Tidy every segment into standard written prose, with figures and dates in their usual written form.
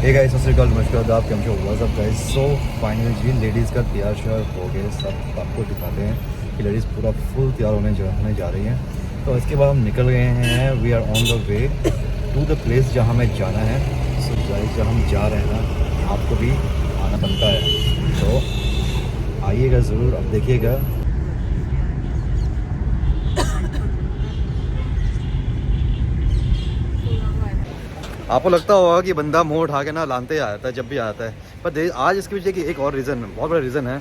Hey guys, सत श्री अकाल, नमस्कार, आप कैसे हो? What's up guys? So finally जी लेडीज़ का तैयार श्यार हो गए सब। आपको दिखाते हैं कि लेडीज़ पूरा फुल तैयार होने जा रही हैं। तो इसके बाद हम निकल गए हैं। We are on the way to the place जहाँ हमें जाना है। सो गाइस, जहाँ हम जा रहे हैं ना, आपको भी आना बनता है, तो आइएगा ज़रूर। अब देखिएगा, आपको लगता होगा कि बंदा मुंह उठा के ना लानते आ जाता है जब भी आता है, पर आज इसके पीछे की एक और रीज़न, बहुत बड़ा रीज़न है।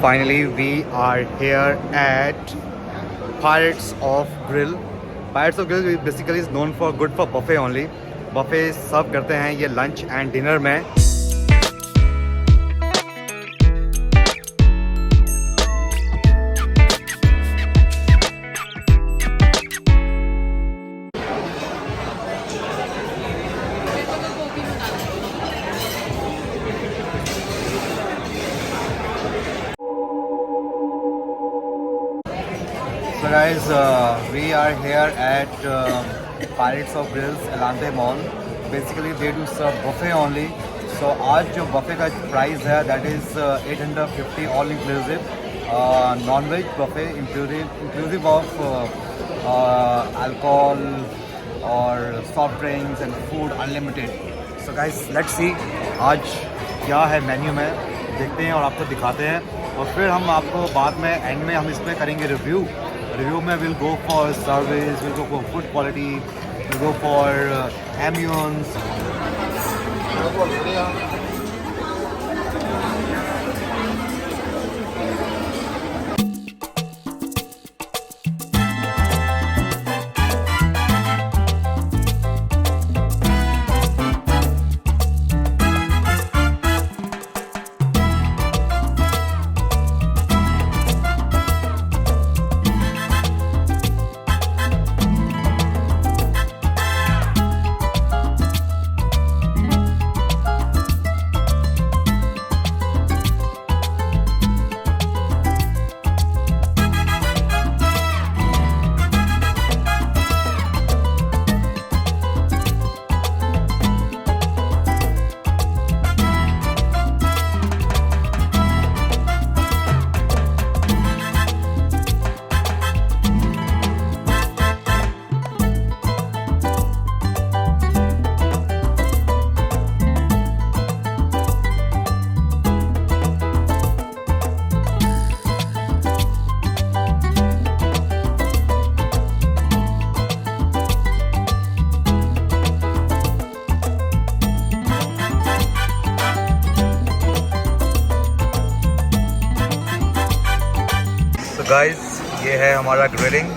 Finally we are here at Pirates of Grill. Pirates of Grill basically is known for good for buffet only. Buffet सर्व करते हैं ये लंच एंड डिनर में। So guys, we are here at Pirates of Grills, Elante Mall. Basically they do serve buffet only. So आज जो buffet का price है that is 850 all inclusive, non-veg buffet inclusive of alcohol और soft drinks and food unlimited. So guys, let's see आज क्या है menu में, देखते हैं और आपको दिखाते हैं, और फिर हम आपको बाद में एंड में हम इसमें करेंगे रिव्यू में। Will go for service, will go for food quality, will go for ambience. Guys, ये है हमारा ग्रिलिंग।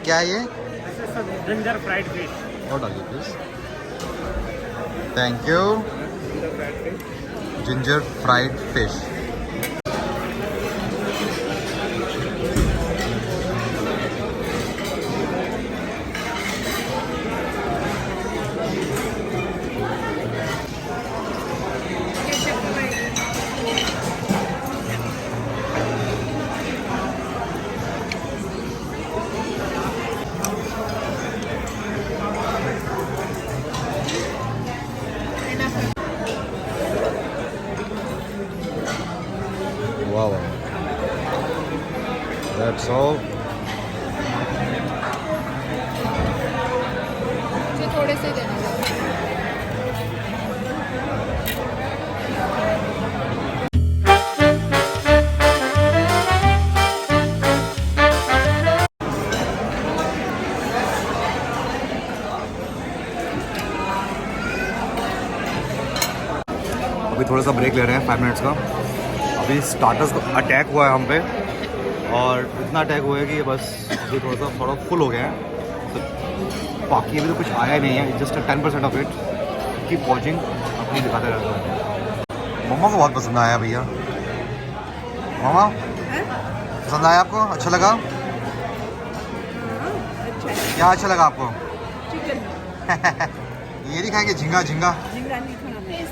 क्या है ये? Ginger fried fish. और डालिए please. Thank you. Ginger fried fish. Wow, that's all. थोड़े से देना। अभी थोड़ा सा ब्रेक ले रहे हैं 5 मिनट्स का। अभी स्टार्टर्स को अटैक हुआ है हम पे, और इतना अटैक हुआ है कि बस अभी थोड़ा फुल हो गया है। तो बाकी अभी तो कुछ आया ही नहीं है, just 10% of it. Keep watching, अपनी दिखाते रहता हूँ। मम्मा को बहुत पसंद आया भैया। मम्मा पसंद आया आपको? अच्छा लगा? क्या अच्छा लगा आपको? ये नहीं खाएंगे झींगा? झींगा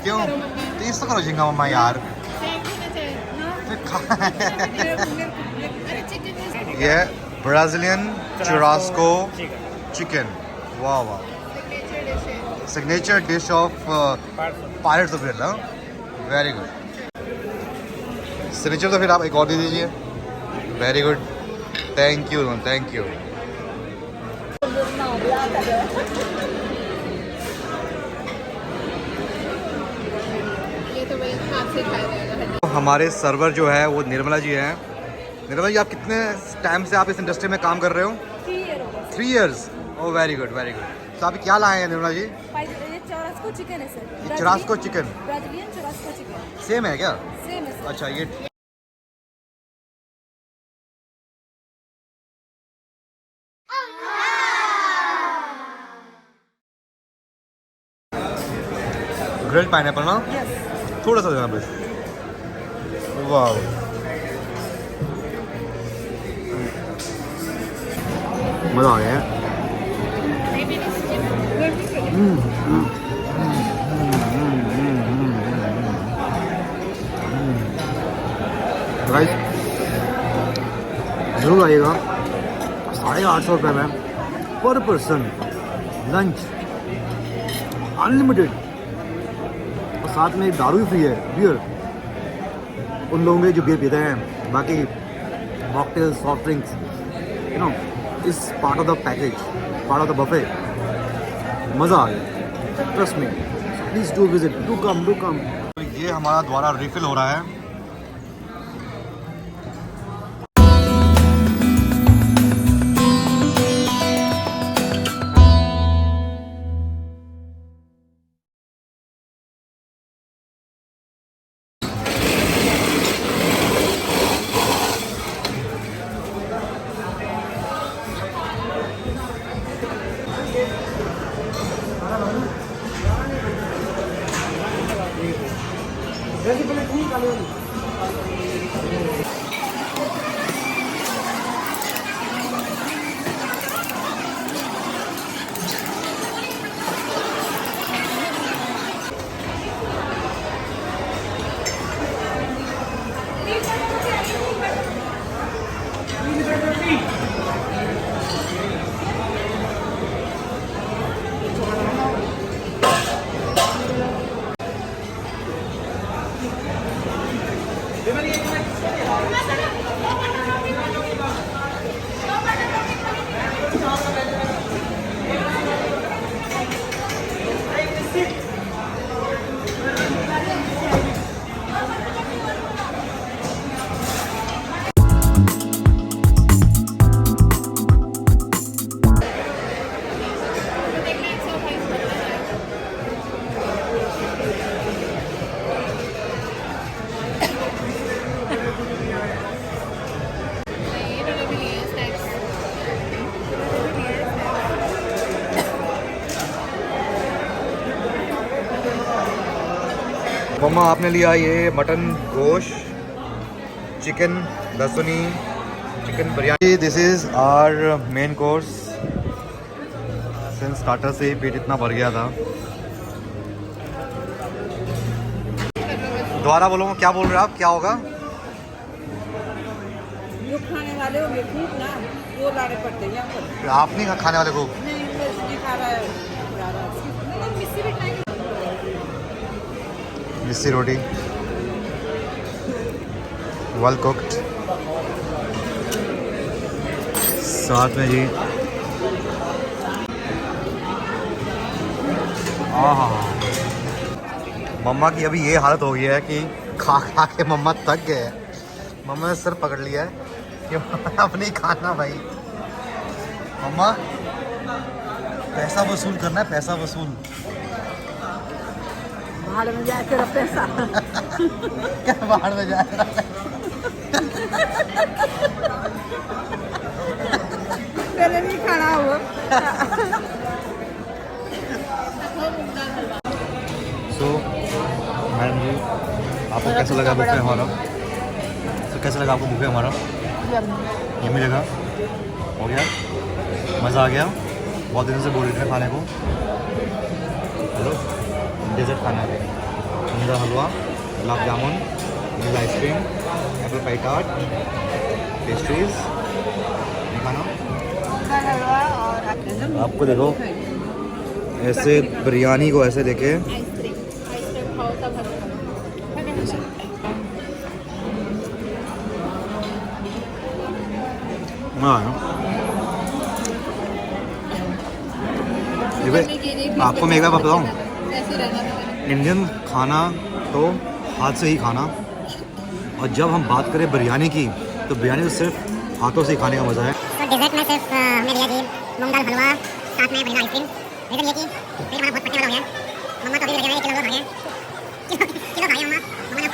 क्यों? टेस्ट तो करो झींगा मम्मा यार। ये ब्राज़ीलियन चुरास्को चिकन, वाह वाह, signature dish of pirates of villa. Very good. Signature तो फिर आप एक और दे दीजिए। Very good, thank you thank you. हमारे सर्वर जो है वो निर्मला जी हैं। निर्मला जी, आप कितने टाइम से आप इस इंडस्ट्री में काम कर रहे हो? 3 years। Oh very good very good. तो आप क्या लाए हैं निर्मला जी? ये चुरास्को चिकन है सर। ये churrasco chicken Brazilian churrasco chicken same है क्या? सेम है सर। अच्छा, ये ग्रिल्ड पाइनएप्पल ना? यस। थोड़ा सा देना बस। वाह, मज़ा आ गया है। गाइस जरूर आइएगा। 850 रुपये में पर पर्सन लंच अनलिमिटेड, और साथ में दारू भी फ्री है, बियर। उन लोगों के जो बियर पीते हैं, बाकी mocktails, soft drinks, you know, is part of the package, part of the buffet. मज़ा आ गया, trust me. Please do visit, do come. तो ये हमारा द्वारा रिफिल हो रहा है। मम्मा आपने लिया ये मटन गोश्त, चिकन लहसुनी, chicken biryani. This is our main course. Since starter से ही पेट इतना भर गया था। दोबारा बोलो, क्या बोल रहे हो आप? क्या होगा? जो खाने वाले होंगे खूब ना, वो लाने पड़ते हैं यहाँ पर। आप नहीं खाने वाले को? नहीं, बस ये खा रहा है, खा रहा है। नहीं, मिस्सी भी खाएंगे। मिस्सी रोटी वेल कुक्ड, साथ में जी मम्मा की अभी ये हालत हो गई है कि खा खा के मम्मा थक गए हैं। मम्मा ने सिर पकड़ लिया है कि अब नहीं खाना भाई। मम्मा पैसा वसूल करना है, पैसा वसूल। भाड़ में जाए तेरा पैसा। क्या बाहर में जा रहा है? पहले नहीं खाना वो। सो मैडम जी, आपको कैसा लगा बुफे हमारा? तो कैसा लगा आपको बुफे हमारा? यम्मी लगा? हो गया? मज़ा आ गया? बहुत दिनों से बोल रहे थे खाने को। हेलो, डेजर्ट खाना है। अंडा हलवा, gulab jamun, vanilla ice cream, apple pie tart, pastries, नहीं खाना? आपको देखो ऐसे बिरयानी को ऐसे देखे आपको मैं एक बात बताऊँ, इंडियन खाना तो हाथ से ही खाना, और जब हम बात करें बिरयानी की तो बिरयानी तो सिर्फ हाथों से ही खाने का मज़ा है। तो डेजर्ट में सिर्फ हमने लिया जी मूंग दाल हलवा, साथ में वनीला आइसक्रीम। रीज़न ये कि पेट हमारा बहुत पट्टे वाला हो गया। मम्मा तो अभी लगे हुए हैं, 1 किलो खा गए, किलो खा गए मम्मा ने।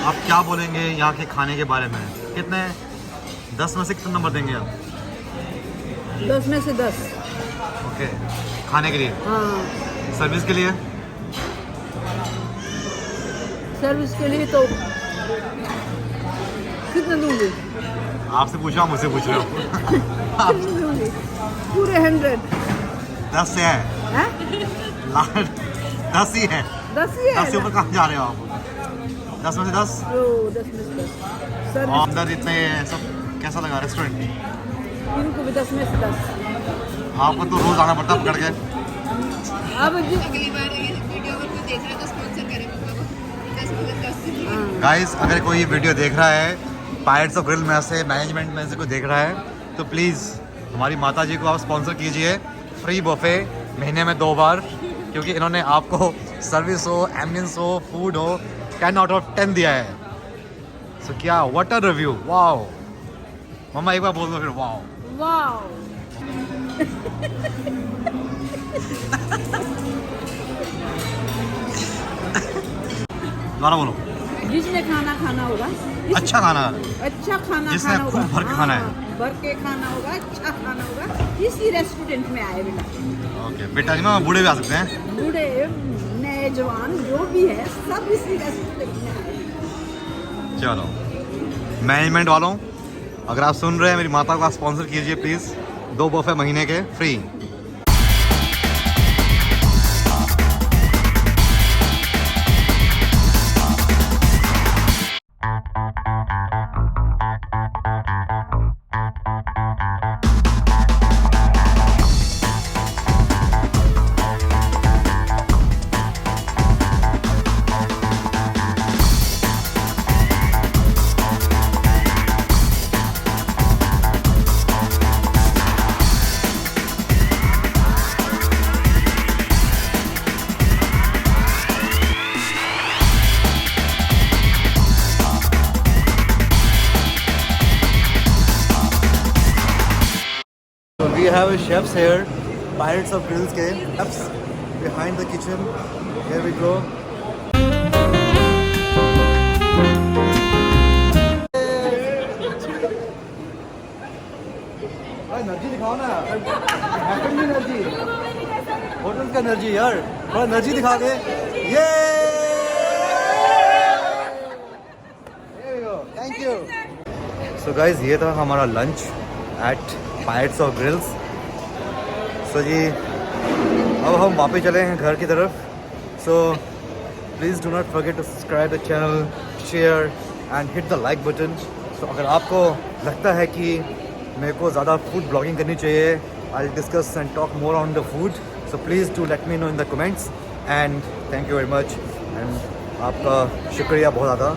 आप क्या बोलेंगे यहाँ के खाने के बारे में? कितने 10 में से कितना नंबर देंगे आप? 10 में से 10। ओके, खाने के लिए, हाँ, सर्विस के लिए? सर्विस के लिए तो कितने दूंगी? आपसे पूछा, मुझसे पूछ रहे हो? कितने दूंगी? पूरे 100। 10 से है? हैं? 10 ही है। 10 ही है 10 से ऊपर कहाँ जा रहे हो आप? 10 में से 10? ओ, 10 में से 10। सर्विस और अंदर इतने सब कैसा लगा रेस्टोरेंट? इनको भी 10 में से 10। आपको तो रोज आना पड़ता पकड़ के। अब अगली बार ये वीडियो अगर कोई देख रहा है तो स्पॉन्सर करें मम्मा को 10 में 10। गाइस, अगर कोई वीडियो देख रहा है पायरेट्स ऑफ ग्रिल में से, मैनेजमेंट में से कोई देख रहा है तो प्लीज़ हमारी माता जी को आप स्पॉन्सर कीजिए। फ्री बुफे महीने में 2 बार, क्योंकि इन्होंने आपको सर्विस हो, एम्बियंस हो, फूड हो 10 आउट ऑफ 10 दिया है। सो क्या व्हाट अ रिव्यू, वाओ। मम्मा एक बार बोल दो फिर, वाओ। वाओ। दोबारा बोलो। जिसने खाना खाना होगा, अच्छा खाना, अच्छा खाना जिसने खाना होगा, खूब भर के खाना है। हाँ, भर के खाना होगा, अच्छा खाना होगा, इसी रेस्टोरेंट में आए बेटा। ओके बेटा जी, मैं बूढ़े भी आ सकते हैं? बूढ़े नए जवान जो भी है सब इसी रेस्टोरेंट में आए। चलो, मैनेजमेंट वालों, अगर आप सुन रहे हैं, मेरी माता को आप स्पॉन्सर कीजिए प्लीज़। 2 बुफे महीने के free. We have chefs here, Pirates of Grills के chefs behind the kitchen. Here we go. Energy दिखाओ ना, हैपन एनर्जी, होटल का एनर्जी यार, थोड़ा एनर्जी दिखा दे। ये थैंक यू। सो गाइज, ये था हमारा lunch at Pirates of Grills. So जी, अब हम वापस चले हैं घर की तरफ। So please do not forget to subscribe the channel, share and hit the like button. So अगर आपको लगता है कि मेरे को ज़्यादा फूड ब्लॉगिंग करनी चाहिए, I will discuss and talk more on the food, so please do let me know in the comments and thank you very much. And आपका शुक्रिया बहुत ज़्यादा।